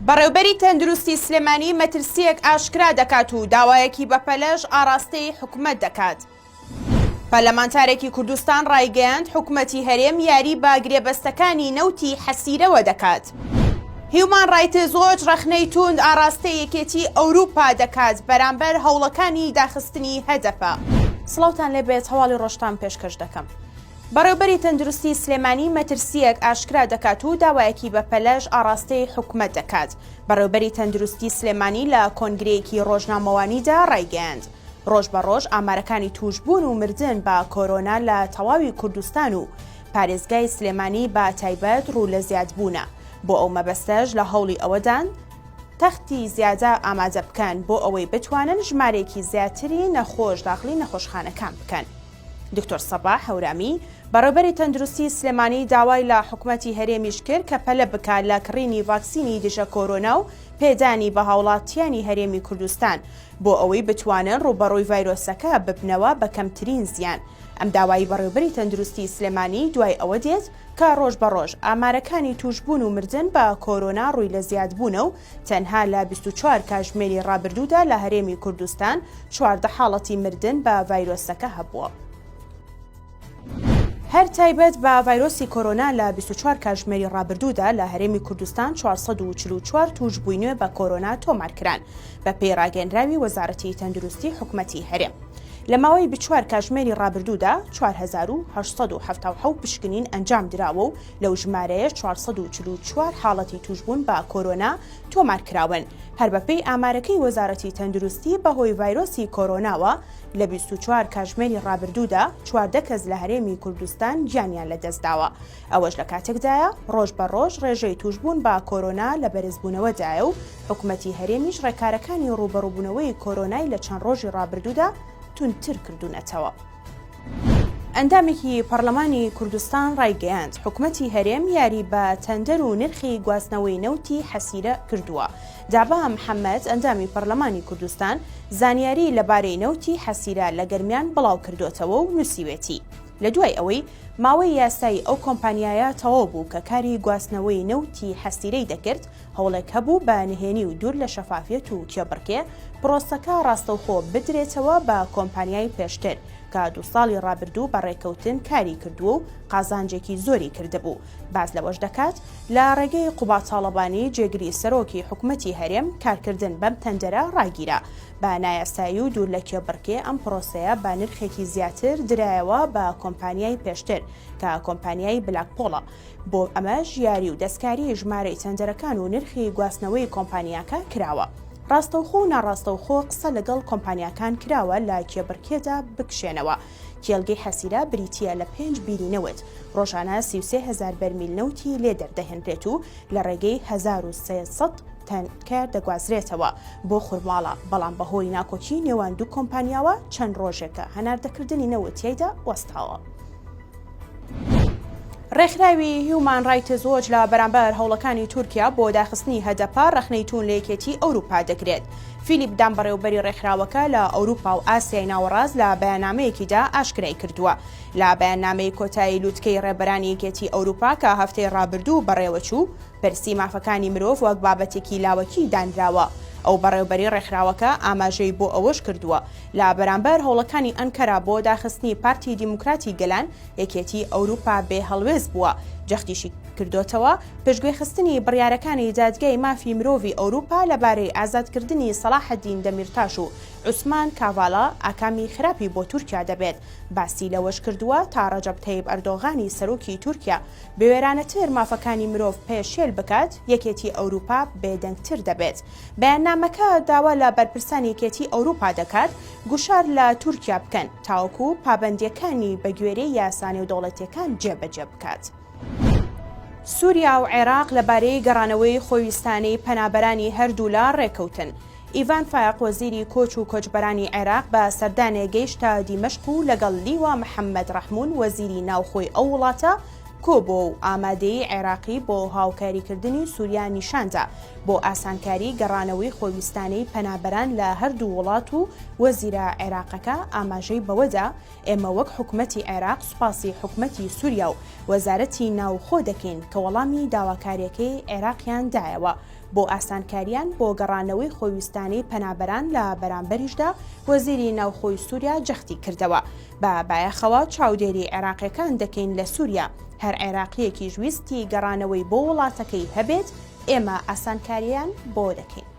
بەڕێوەبەری تەندروستی سلێمانی مەترسیەک ئاشکرا دەکات و داوایەکی بەپەلەش ئاراستەی حکومەت دەکات. پەرلەمانتارێکی کوردستان ڕایگەیاند حکومەتی هەرێم یاری بە گرێبەستەکانی نەوتی حەسیرەوە دەکات. هیومان ڕایتز وۆچ ڕەخنەی توند ئاراستەی یەکێتی ئەوروپا دەکات بەرامبەر هەوڵەکانی داخستنی هەدەفە. سڵاوتان لێبێت، هەواڵی ڕۆژتان پێشکەش دەکەم. بەڕێوەبەری تەندروستی سلێمانی مەترسیەک ئاشکرا دەکات و داوایەکی بەپەلەش ئاراستەی حکومەت دەکات. بەڕێوەبەری تەندروستی سلێمانی لە کۆنگرەیەکی ڕۆژنامەوانیدا ڕایگەیاند ڕۆژ بە ڕۆژ ئامارەکانی توشبوون و مردن بە کۆرۆنا لە تەواوی کوردستان و پارێزگای سلێمانی بە تایبەت ڕوو لە زیادبوونە. بۆ ئەو مەبەستەش لە هەوڵی ئەوەدان تەختی زیادە ئامادە بکەن بۆ ئەوەی بتوانن ژمارێکی زیاتری نەخۆش داخلی نەخۆشخانەکان بکەن. دکتۆر سەباح هەورامی بەڕێوەبەری تەندروستی سلێمانی داوای لە حکومەتی هەرێمیش کرد کە پەلە بکات لە کڕینی ڤاکسینی دژە کۆرۆنا و پێدانی بە هاوڵاتیانی هەرێمی کوردستان بۆ ئەوەی بتوانن ڕوبەڕووی ڤایرۆسەکە ببنەوە بە کەمترین زیان. ئەم داوای بەڕێوەبەری تەندروستی سلێمانی دوای ئەوە دێت کە ڕۆژ بە ڕۆژ ئامارەکانی توشبوون و مردن بە کۆرۆنا ڕووی لە زیادبوونە و تەنها لە 24 کاتژمێری ڕابردوودا لە هەرێمی کوردستان 14 حاڵەتی مردن بە ڤایرۆسەکە هەبووە. هەر تایبەت بە ڤایرۆسی کۆرۆنا لە 24 کاتژمێری ڕابردوودا لە هەرێمی کوردستان 444 توشبووینەوە بە کۆرۆنا تۆمارکران بە پێی ڕاگەیەنراوی وەزارەتی تەندروستی حکومەتی هەرێم. لە ماوەی 24 کاتژمێری ڕابردوودا 4877 پشکنین ئەنجام دراوە و لەو ژمارەیە 444 حاڵەتی توشبوون بە کۆرۆنا تۆمارکراون. هەر بەپێی ئامارەکەی وەزارەتی تەندروستی بەهۆی ڤایرۆسی کۆرۆناوە لە 24 کاتژمێری ڕابردوودا 14 کەس لە هەرێمی کوردستان گیانیان لەدەستداوە. ئەوەش لە کاتێکدایە ڕۆژ بە ڕۆژ ڕێژەی توشبوون بە کۆرۆنا لە بەرزبوونەوەدایە و حکومەتی هەرێمیش ڕێکارەکانی ڕوبەڕووبوونەوەی کۆرۆنای لە چەند ڕۆژی ڕابردوودا تونتر کردوونەتەوە. ئەندامێکی پەرلەمانی کوردستان ڕایگەیاند حکومەتی هەرێم یاری بە تەندەر و نرخی گواستنەوەی نەوتی حەسیرە کردووە. دابا محەممەد ئەندامی پەرلەمانی کوردستان زانیاری لەبارەی نەوتی حەسیرە لە گەرمیان بڵاو کردوتەوە و نووسیوێتی. لە دوای ئەوەی ماوەی یاسایی ئەو کۆمپانیایە تەواو بوو کە کاری گواستنەوەی نەوتی حەسیرەی دەکرد، هەوڵێک هەبوو بە نهێنی و دوور لە شەفافیەت و کێبڕکێ پرۆسەکە ڕاستەوخۆ بدرێتەوە بە کۆمپانیای پێشتر کە 2 ساڵی ڕابردوو بە ڕێکەوتن کاری کردووە و قازانجێکی زۆری کردهبوو. باز لەوەش دەکات لە ڕێگەی قوبات تاڵەبانی جێگری سەرۆکی حکومەتی هەرێم کارکردن بەم تەندەرە ڕاگیرە. بە نایاسایی و دوور لە کێبڕکێ ئەم پرۆسەیە بە نرخێکی زیاتر درایەوە بە کۆمپانیای پێشتر کە کۆمپانیای بلاکپۆڵە. بۆ ئەمەش یاری و دەستکاری ژمارەی تەندەرەکان و نرخی گواستنەوەی کۆمپانیاکە کراوە. ڕاستەوخۆ و ناڕاستەوخۆ قسە لەگەڵ کۆمپانیاکان کراوە لە کێبڕکێدا بکشێنەوە. کێڵگەی حەسیرە بریتیە لە 5 بینینەوەت ڕۆژانە 33,000 بەرمیل نەوتی لێ دەردەهێنرێت و لە ڕێگەی 1300 تەنکار دەگوازرێتەوە بۆ خورماڵە، بەڵام بەهۆی ناکۆکی نێوان دوو کۆمپانیاوە چەند ڕۆژێکە هەناردەکردنی نەوتیایدا وەستاوە. ڕێکخراوی هیومان ڕایتز وۆچ لە بەرامبەر هەوڵەکانی تورکیا بۆ داخستنی هەدەپا ڕەخنەی توون لە یەکێتی ئەوروپا دەگرێت. فیلیپ دام بەڕێوەبەری ڕێکخراوەکە لە ئەوروپا و ئاسیای ناوەڕاست لە بەیاننامەیەکیدا ئاشکرای کردووە. لە بەیاننامەی کۆتایی لووتکەی ڕێبەرانی یەکێتی ئەوروپا کە هەفتەی ڕابردوو بەڕێوەچوو پەرسی مافەکانی مرۆڤ وەک بابەتێکی لاوەکی دانراوە. ئەو بەڕێوەبەری ڕێکخراوەکە ئاماژەی بۆ ئەوەش کردووە لە بەرامبەر هەوڵەکانی ئەنکەرا بۆ داخستنی پارتی دیموکراتی گەلان یەکێتی ئەوروپا بێ هەڵوێز بووە. جەختیشی کردوتەوە پێشگوێخستنی بڕیارەکانی دادگای مافی مرۆڤی ئەوروپا لەبارەی ئازادکردنی سەلاحەدین دەمیرتاش و عوسمان کاڤاڵا ئاکامی خراپی بۆ تورکیا دەبێت. باسی لەوەش کردووە تا ڕەجەب تەیب ئەردۆغانی سەرۆکی تورکیا بێوێرانەتر مافەکانی مرۆڤ پێشێل بکات یەکێتی ئەوروپا بێدەنگتر دەبێت. بەیاننامەکە داوا لە بەرپرسانی یەکێتی ئەوروپا دەکات گوشار لە تورکیا بکەن تاوەکو پابەندیەکانی بە گوێرەی یاسانی و دەوڵەتیەکان جێبەجێ بکات. سووریا و عێراق لەبارەی گەڕانەوەی خۆویستانەی پەنابەرانی هەردوو لا ڕێکەوتن. ئیڤان فایق وەزیری کۆچ و کۆچبەرانی عێراق بە سەردانێ گەیشتە دیمەشق و لەگەڵ لیوا محەممەد ڕەحموون وەزیری ناوخۆی ئەو وڵاتە کۆبۆ و ئامادەی عێراقی بۆ هاوکاریکردنی سووریا نیشاندا بۆ ئاسانکاری گەڕانەوەی خۆویستانەی پەنابەران لە هەردوو وڵات و وەزیرە عێراقەکە ئاماژەی بەوەدا ئێمە وەک حکومەتی عێراق سوپاسی حکومەتی سووریا و وەزارەتی ناوخۆ دەکەین کە وەڵامی داواکاریەکەی عێراقیان دایەوە بۆ ئاسانکاریان بۆ گەڕانەوەی خۆویستانەی پەنابەران لە بەرامبەریشدا وەزیری ناوخۆی سووریا جەختی کردەوە بە بایەخەوە چاودێری عێراقیەکان دەکەین لە سووریا هەر عێراقیەکی ویستی گەڕانەوەی بۆ وڵاتەکەی هەبێت ئێمە ئاسانکاریان بۆ دەکەین.